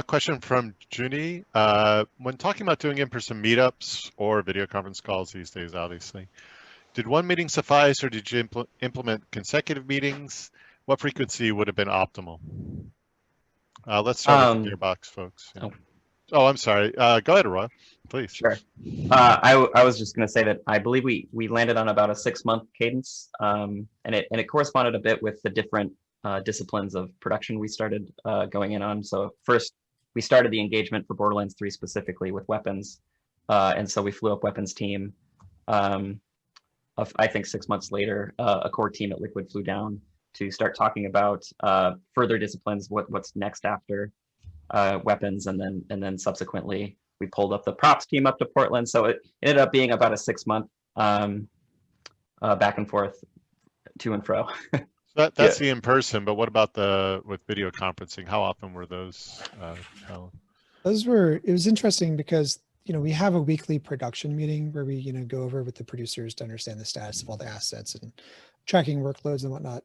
Question from Junie. When talking about doing in-person meetups or video conference calls these days, obviously, did one meeting suffice, or did you implement consecutive meetings? What frequency would have been optimal? Let's start with the Gearbox folks. Yeah. Oh, I'm sorry. Go ahead, Roy. please. Sure. I was just going to say that I believe we landed on about a 6-month cadence, and it corresponded a bit with the different disciplines of production we started going in on. So first, we started the engagement for Borderlands 3 specifically with weapons, and so we flew up weapons team. I think 6 months later, a core team at Liquid flew down to start talking about further disciplines, what's next after weapons, and then subsequently we pulled up the props team up to Portland. So it ended up being about a 6-month back and forth, to and fro. That's the in-person, but what about with video conferencing? How often were those held? It was interesting because, we have a weekly production meeting where we, go over with the producers to understand the status of all the assets and tracking workloads and whatnot.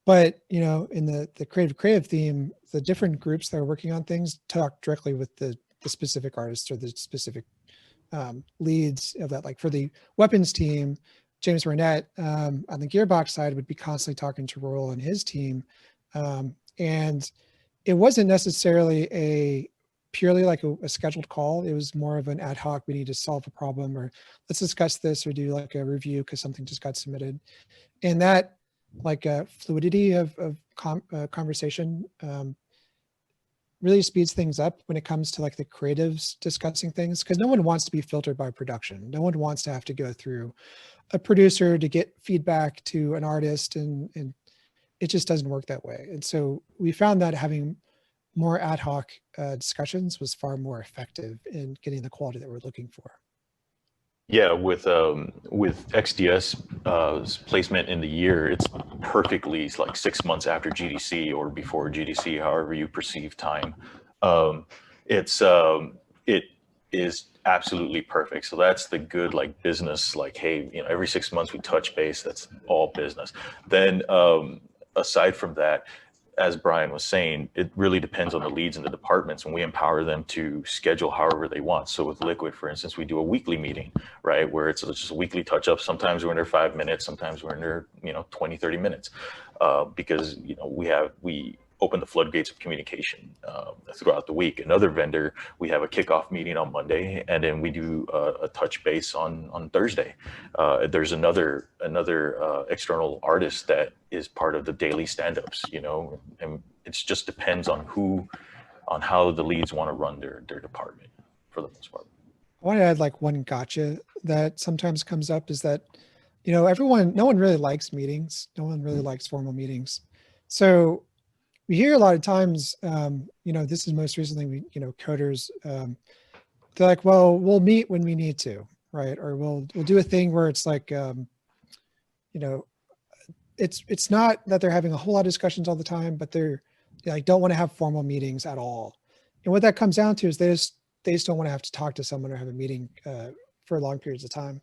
But, in the creative theme, the different groups that are working on things talk directly with the specific artists or the specific leads of that. Like for the weapons team, James Burnett on the Gearbox side would be constantly talking to Royal and his team. And it wasn't necessarily purely like a scheduled call. It was more of an ad hoc, we need to solve a problem, or let's discuss this, or do like a review because something just got submitted. And that like fluidity of conversation really speeds things up when it comes to like the creatives discussing things, because no one wants to be filtered by production. No one wants to have to go through a producer to get feedback to an artist, and it just doesn't work that way. And so we found that having more ad hoc discussions was far more effective in getting the quality that we're looking for. Yeah, with XDS placement in the year, it's perfectly like 6 months after GDC or before GDC, however you perceive time. It is absolutely perfect. So that's the good like business, like, hey, every 6 months we touch base. That's all business. Then aside from that, as Brian was saying, it really depends on the leads in the departments, and we empower them to schedule however they want. So with Liquid, for instance, we do a weekly meeting, right, where it's just a weekly touch-up. Sometimes we're in there 5 minutes, sometimes we're in there 20, 30 minutes, because we open the floodgates of communication throughout the week. Another vendor, we have a kickoff meeting on Monday, and then we do a touch base on Thursday. There's another external artist that is part of the daily stand-ups, and it just depends on how the leads want to run their department for the most part. I want to add like one gotcha that sometimes comes up is that, no one really likes meetings. No one really likes formal meetings. So we hear a lot of times, this is most recently, coders, they're like, well, we'll meet when we need to, right? Or we'll do a thing where it's like, it's not that they're having a whole lot of discussions all the time, but they like don't want to have formal meetings at all. And what that comes down to is they just don't want to have to talk to someone or have a meeting for long periods of time.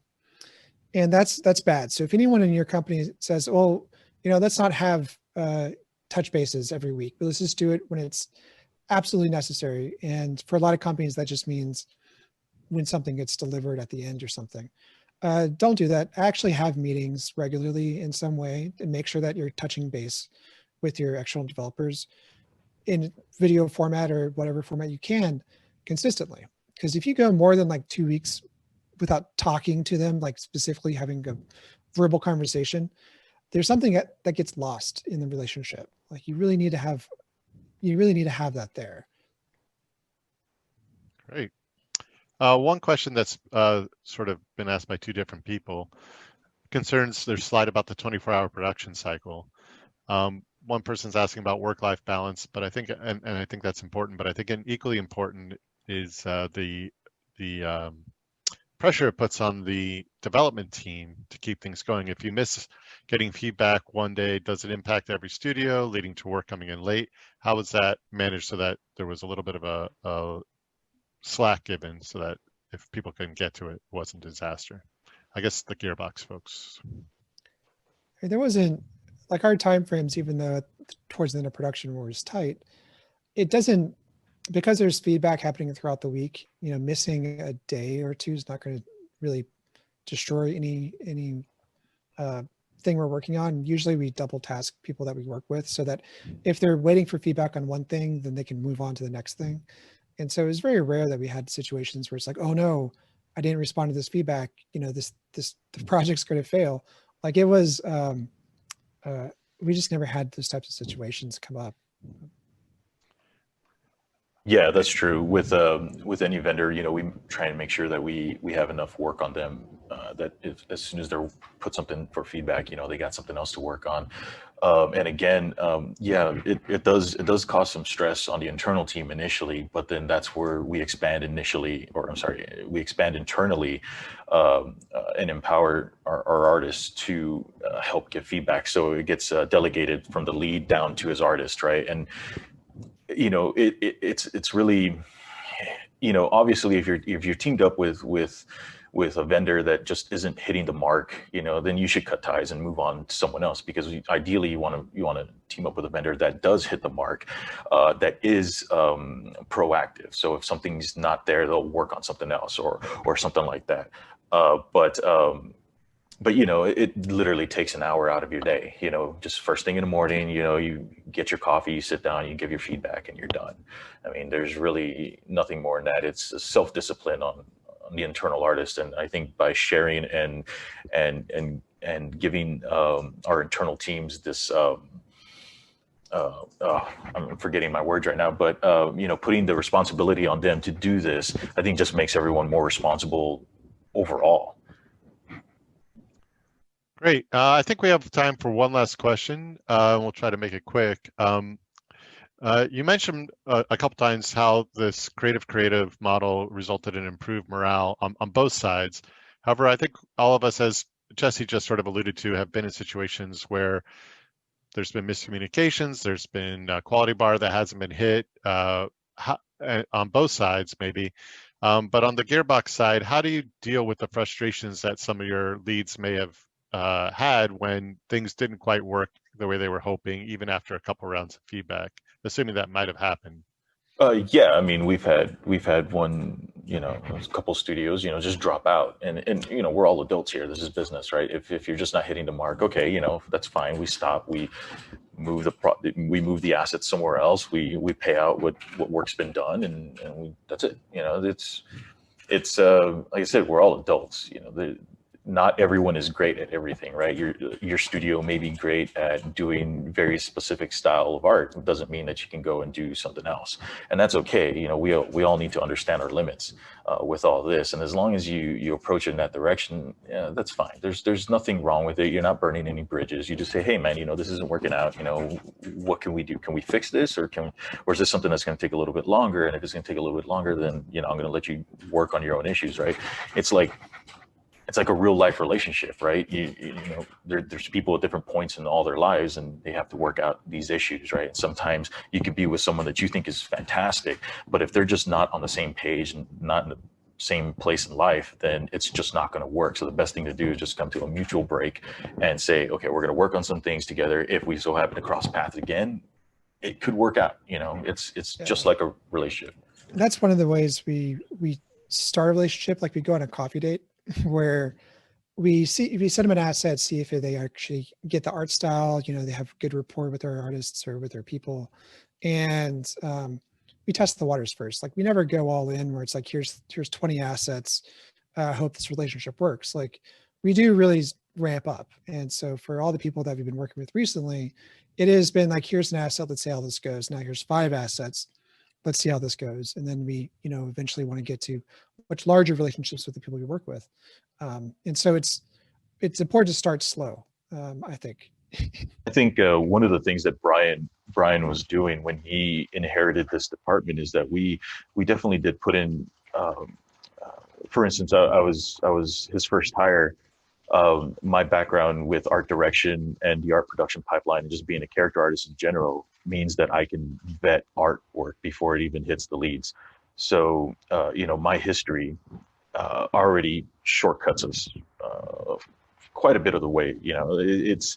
And that's bad. So if anyone in your company says, well, let's not have touch bases every week, but let's just do it when it's absolutely necessary. And for a lot of companies, that just means when something gets delivered at the end or something. Don't do that. Actually have meetings regularly in some way and make sure that you're touching base with your external developers in video format or whatever format you can consistently. Because if you go more than like 2 weeks without talking to them, like specifically having a verbal conversation, there's something that gets lost in the relationship. Like you really need to have that there. Great. One question that's sort of been asked by two different people concerns their slide about the 24-hour production cycle. One person's asking about work-life balance, but I think, and I think that's important, but I think equally important is the pressure it puts on the development team to keep things going. If you miss getting feedback one day, does it impact every studio, leading to work coming in late? How was that managed so that there was a little bit of a slack given so that if people couldn't get to it, it wasn't a disaster? I guess the Gearbox folks. There wasn't, like our timeframes, even though towards the end of production was tight, it doesn't, because there's feedback happening throughout the week, missing a day or two is not going to really destroy any thing we're working on. Usually we double task people that we work with so that if they're waiting for feedback on one thing, then they can move on to the next thing. And so it was very rare that we had situations where it's like, oh no, I didn't respond to this feedback, the project's going to fail. Like it was, we just never had those types of situations come up. Yeah, that's true. With any vendor, we try and make sure that we have enough work on them, that as soon as they're put something for feedback, they got something else to work on. And again, it does cause some stress on the internal team initially, but then that's where we expand we expand internally, and empower our artists to help give feedback. So it gets delegated from the lead down to his artist, right? And it's really, obviously if you're teamed up with a vendor that just isn't hitting the mark, then you should cut ties and move on to someone else, because ideally you want to team up with a vendor that does hit the mark, that is proactive. So if something's not there, they'll work on something else or something like that. But it literally takes an hour out of your day, just first thing in the morning, you get your coffee, you sit down, you give your feedback, and you're done. I mean, there's really nothing more than that. It's a self-discipline on the internal artist. And I think by sharing and giving our internal teams this, I'm forgetting my words right now, but putting the responsibility on them to do this, I think just makes everyone more responsible overall. Great. I think we have time for one last question. We'll try to make it quick. You mentioned a couple times how this creative model resulted in improved morale on both sides. However, I think all of us, as Jesse just sort of alluded to, have been in situations where there's been miscommunications, there's been a quality bar that hasn't been hit on both sides maybe. But on the Gearbox side, how do you deal with the frustrations that some of your leads may have had when things didn't quite work the way they were hoping, even after a couple rounds of feedback, assuming that might have happened? Yeah, I mean, we've had one, a couple studios, just drop out, and we're all adults here. This is business, right? If you're just not hitting the mark, okay, that's fine. We stop. We move the assets somewhere else. We pay out what work's been done, and that's it. It's like I said, we're all adults. Not everyone is great at everything, right? Your studio may be great at doing very specific style of art. It doesn't mean that you can go and do something else, and that's okay. We all need to understand our limits with all this, and as long as you approach it in that direction, yeah, that's fine. There's nothing wrong with it. You're not burning any bridges. You just say, hey man, this isn't working out. What can we do? Can we fix this, or is this something that's going to take a little bit longer? And if it's going to take a little bit longer, then I'm going to let you work on your own issues, right? It's like a real life relationship, right? There's people at different points in all their lives, and they have to work out these issues, right? And sometimes you could be with someone that you think is fantastic, but if they're just not on the same page and not in the same place in life, then it's just not going to work. So the best thing to do is just come to a mutual break and say, okay, we're going to work on some things together. If we so happen to cross paths again, it could work out. It's just like a relationship. That's one of the ways we start a relationship. Like we go on a coffee date, where we send them an asset, see if they actually get the art style, they have good rapport with their artists or with their people. And we test the waters first. Like we never go all in where it's like, here's 20 assets. Hope this relationship works. Like we do really ramp up. And so for all the people that we've been working with recently, it has been like, here's an asset, let's see how this goes. Now here's 5 assets. Let's see how this goes. And then we, eventually want to get to much larger relationships with the people we work with. And so it's important to start slow, I think. I think one of the things that Brian was doing when he inherited this department is that we definitely did put in, for instance, I was his first hire. My background with art direction and the art production pipeline and just being a character artist in general means that I can vet artwork before it even hits the leads. So, my history already shortcuts us quite a bit of the way. It's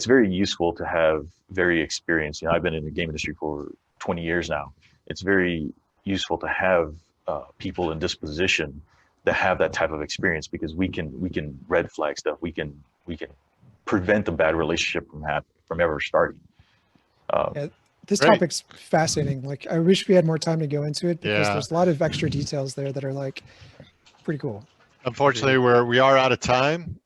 very useful to have very experienced. I've been in the game industry for 20 years now. It's very useful to have people in this position that have that type of experience, because we can red flag stuff. We can prevent a bad relationship from ever starting. This Great. topic's fascinating. Like I wish we had more time to go into it, because there's a lot of extra details there that are like, pretty cool. Unfortunately, we are out of time.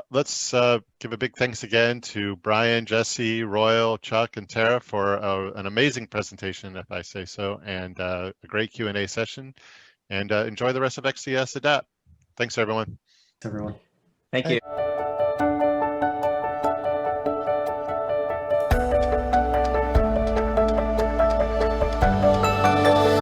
Let's give a big thanks again to Brian, Jesse, Royal, Chuck, and Tara for an amazing presentation, if I say so, and a great Q&A session. And enjoy the rest of XDS Adapt. Thanks, everyone. Everyone. Thank you.